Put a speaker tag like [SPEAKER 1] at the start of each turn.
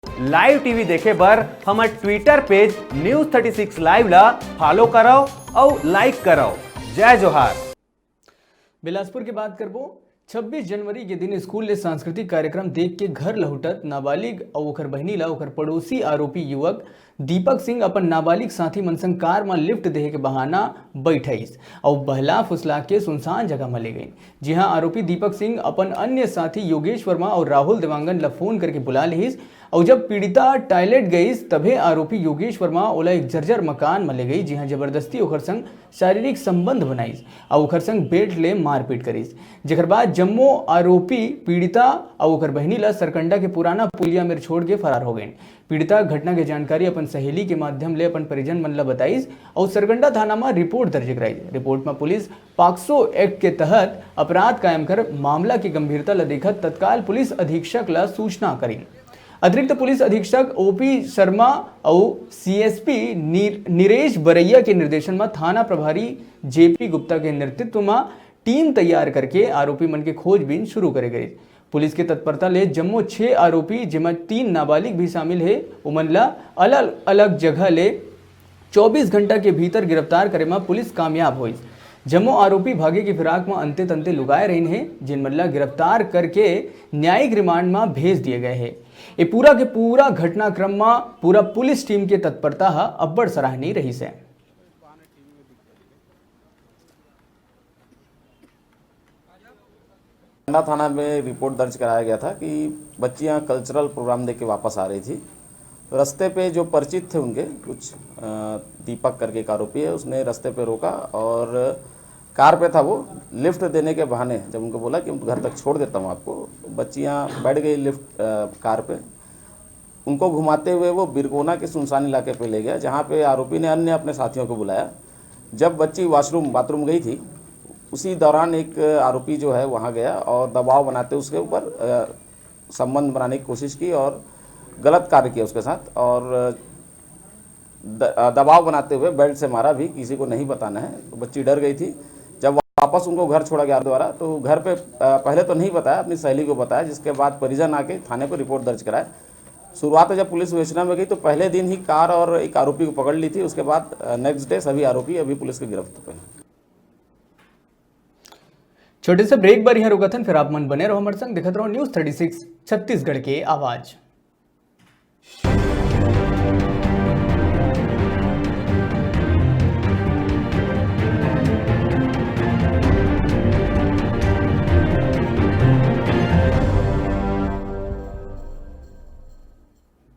[SPEAKER 1] Live TV देखे बर हमार ट्विटर पेज News36 लाइव ला फॉलो करो और लाइक करो। जय जोहार।
[SPEAKER 2] बिलासपुर की बात करबो 26 जनवरी के दिन स्कूल ले सांस्कृतिक कार्यक्रम देख के घर लौटत नाबालिग और ओकर बहनी ला ओकर पड़ोसी आरोपी युवक दीपक सिंह अपन नाबालिग साथी मन संग कार में लिफ्ट देहे के बहाना बैठाइस और बहला फुसला के सुनसान जगह में ले गई। जी हाँ, आरोपी दीपक सिंह अपन अन्य साथी योगेश वर्मा और राहुल देवांगन ला फोन करके बुला लिहिस और जब पीड़िता टॉयलेट गई तभे आरोपी योगेश वर्मा ओला एक जर्जर मकान में ले गई, जी हाँ जबरदस्ती ओकर संग शारीरिक संबंध बनाइस और ओकर संग बेल्ट ले मारपीट करिस। जेकर बाद जम्मो आरोपी पीड़िता और ओकर बहनी ला सरकंडा के पुराना पुलिया में छोड़ के फरार हो गई। पीड़िता घटना के जानकारी अपन सहेली के माध्यम ले अपन परिजन मन ला बताइस और सरकंडा थाना में रिपोर्ट दर्ज कराई। रिपोर्ट में पुलिस पॉक्सो एक्ट के तहत अपराध कायम कर मामला की गंभीरता ला देखत तत्काल पुलिस अधीक्षक ला सूचना करी। अतिरिक्त पुलिस अधीक्षक ओपी शर्मा और सीएसपी नीरेश बरैया के निर्देशन में थाना प्रभारी जेपी गुप्ता के नेतृत्व में टीम तैयार करके आरोपी मन के खोजबीन शुरू करे गई। पुलिस के तत्परता ले जम्मो 6 आरोपी जिसमें 3 नाबालिग भी शामिल है उमन ला अलग अलग जगह ले 24 घंटा के भीतर गिरफ्तार करे में पुलिस कामयाब हुई। जम्मो आरोपी भागे की फिराक में अंते तंते लुगाए रहे हैं, जिन मन ला गिरफ्तार करके न्यायिक रिमांड में भेज दिए गए हैं। ये पूरा के पूरा घटनाक्रम में पूरा पुलिस टीम के तत्परता अब्बड़ सराहनीय रही है।
[SPEAKER 3] थाना में रिपोर्ट दर्ज कराया गया था कि बच्चियां कल्चरल प्रोग्राम देके वापस आ रही थी। तो रास्ते पे जो परिचित थे उनके कुछ दीपक करके एक आरोपी है, उसने रास्ते पे रोका और कार पे था वो, लिफ्ट देने के बहाने जब उनको बोला कि घर तक छोड़ देता हूँ आपको, बच्चियां बैठ गई लिफ्ट कार पे। उनको घुमाते हुए वो बिरकोना के सुनसान इलाके पे ले गया, जहाँ पे आरोपी ने अन्य अपने साथियों को बुलाया। जब बच्ची बाथरूम गई थी, उसी दौरान एक आरोपी जो है वहाँ गया और दबाव बनाते उसके ऊपर संबंध बनाने की कोशिश की और गलत कार्य किया उसके साथ और दबाव बनाते हुए बेल्ट से मारा भी, किसी को नहीं बताना है। तो बच्ची डर गई थी। जब वापस उनको घर छोड़ा गया द्वारा, तो घर पे पहले तो नहीं बताया, अपनी सहेली को बताया, जिसके बाद परिजन आके थाने पर रिपोर्ट दर्ज कराए। शुरुआत में जब पुलिस विवेचना में गई तो पहले दिन ही कार और एक आरोपी को पकड़ ली थी। उसके बाद नेक्स्ट डे सभी आरोपी अभी पुलिस की गिरफ्त पे हैं।
[SPEAKER 2] छोटे से ब्रेक बार यहाँ रुकथन, फिर आप मन बने रहो हमारे संग, देखते रहो News36 छत्तीसगढ़ के आवाज।